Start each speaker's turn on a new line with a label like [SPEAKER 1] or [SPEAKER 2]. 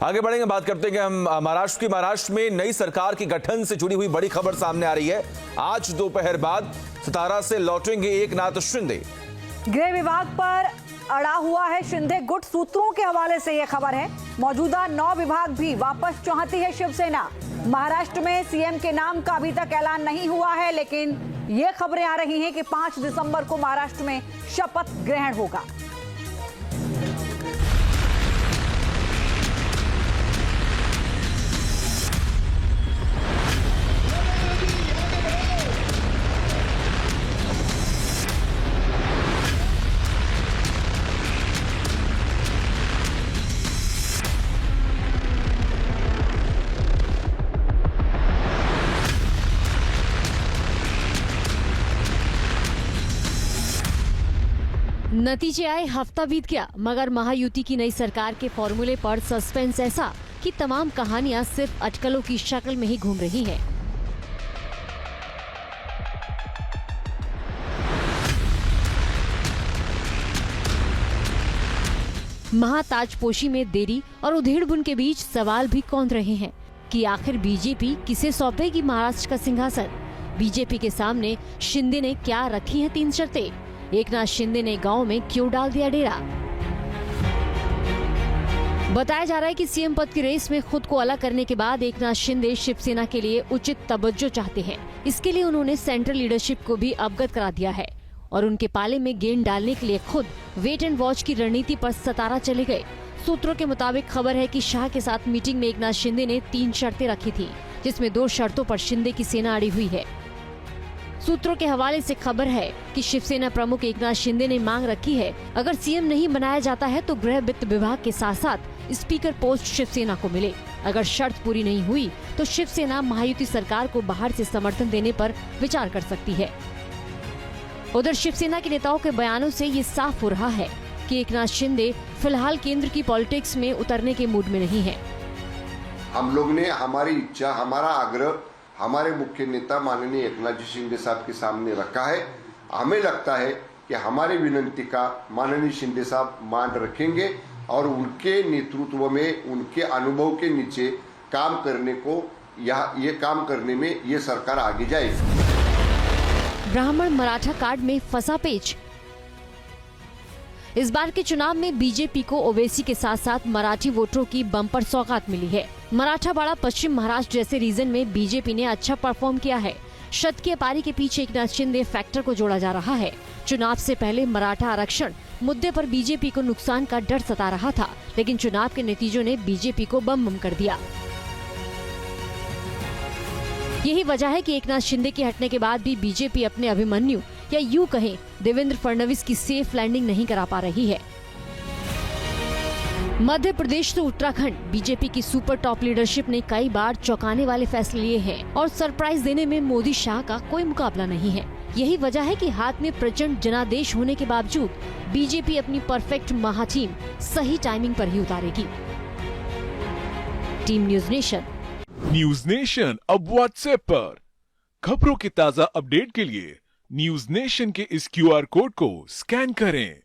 [SPEAKER 1] आगे बढ़ेंगे, बात करते हैं कि हम महाराष्ट्र में नई सरकार के गठन से जुड़ी हुई बड़ी खबर सामने आ रही है। आज दोपहर बाद सतारा से लौटेंगे एकनाथ शिंदे।
[SPEAKER 2] गृह विभाग पर अड़ा हुआ है शिंदे गुट, सूत्रों के हवाले से यह खबर है। मौजूदा 9 विभाग भी वापस चाहती है शिवसेना। महाराष्ट्र में सीएम के नाम का अभी तक ऐलान नहीं हुआ है, लेकिन ये खबरें आ रही हैं कि 5 दिसंबर को महाराष्ट्र में शपथ ग्रहण होगा।
[SPEAKER 3] नतीजे आए, हफ्ता बीत गया, मगर महायुति की नई सरकार के फॉर्मूले पर सस्पेंस ऐसा कि तमाम कहानियां सिर्फ अटकलों की शक्ल में ही घूम रही हैं। महाताजपोशी में देरी और उधेड़-बुन के बीच सवाल भी कौंध रहे हैं कि आखिर बीजेपी किसे सौंपेगी महाराष्ट्र का सिंहासन। बीजेपी के सामने शिंदे ने क्या रखी हैं 3 शर्तें। एकनाथ शिंदे ने गांव में क्यों डाल दिया डेरा। बताया जा रहा है कि सीएम पद की रेस में खुद को अलग करने के बाद एकनाथ शिंदे शिवसेना के लिए उचित तवज्जो चाहते हैं। इसके लिए उन्होंने सेंट्रल लीडरशिप को भी अवगत करा दिया है और उनके पाले में गेंद डालने के लिए खुद वेट एंड वॉच की रणनीति पर सतारा चले गए। सूत्रों के मुताबिक खबर है कि शाह के साथ मीटिंग में एकनाथ शिंदे ने 3 शर्तें रखी थी, जिसमें 2 शर्तों पर शिंदे की सेना अड़ी हुई है। सूत्रों के हवाले से खबर है कि शिवसेना प्रमुख एकनाथ शिंदे ने मांग रखी है, अगर सीएम नहीं बनाया जाता है तो गृह वित्त विभाग के साथ साथ स्पीकर पोस्ट शिवसेना को मिले। अगर शर्त पूरी नहीं हुई तो शिवसेना महायुति सरकार को बाहर से समर्थन देने पर विचार कर सकती है। उधर शिवसेना के नेताओं के बयानों से ये साफ हो रहा है कि एकनाथ शिंदे फिलहाल केंद्र की पॉलिटिक्स में उतरने के मूड में नहीं है।
[SPEAKER 4] हम लोग ने हमारी इच्छा, हमारा आग्रह हमारे मुख्य नेता माननीय एकनाथ जी शिंदे साहब के सामने रखा है। हमें लगता है कि हमारी विनंती का माननीय शिंदे साहब मान रखेंगे और उनके नेतृत्व में, उनके अनुभव के नीचे काम करने को, ये काम करने में ये सरकार आगे जाएगी।
[SPEAKER 3] ब्राह्मण मराठा कार्ड में फंसा पेच। इस बार के चुनाव में बीजेपी को ओवैसी के साथ साथ मराठी वोटरों की बम्पर सौगात मिली है। मराठावाड़ा, पश्चिम महाराष्ट्र जैसे रीजन में बीजेपी ने अच्छा परफॉर्म किया है। शत की पारी के पीछे एकनाथ शिंदे फैक्टर को जोड़ा जा रहा है। चुनाव से पहले मराठा आरक्षण मुद्दे पर बीजेपी को नुकसान का डर सता रहा था, लेकिन चुनाव के नतीजों ने बीजेपी को बम कर दिया। यही वजह है कि एकनाथ शिंदे के हटने के बाद भी बीजेपी अपने अभिमन्यु या यूं कहें देवेंद्र फडणवीस की सेफ लैंडिंग नहीं करा पा रही है। मध्य प्रदेश से उत्तराखंड, बीजेपी की सुपर टॉप लीडरशिप ने कई बार चौंकाने वाले फैसले लिए हैं और सरप्राइज देने में मोदी शाह का कोई मुकाबला नहीं है। यही वजह है कि हाथ में प्रचंड जनादेश होने के बावजूद बीजेपी अपनी परफेक्ट महाटीम सही टाइमिंग पर ही उतारेगी। Team news nation.
[SPEAKER 5] News nation अब व्हाट्सएप पर खबरों के ताजा अपडेट के लिए न्यूज नेशन के इस QR कोड को स्कैन करें।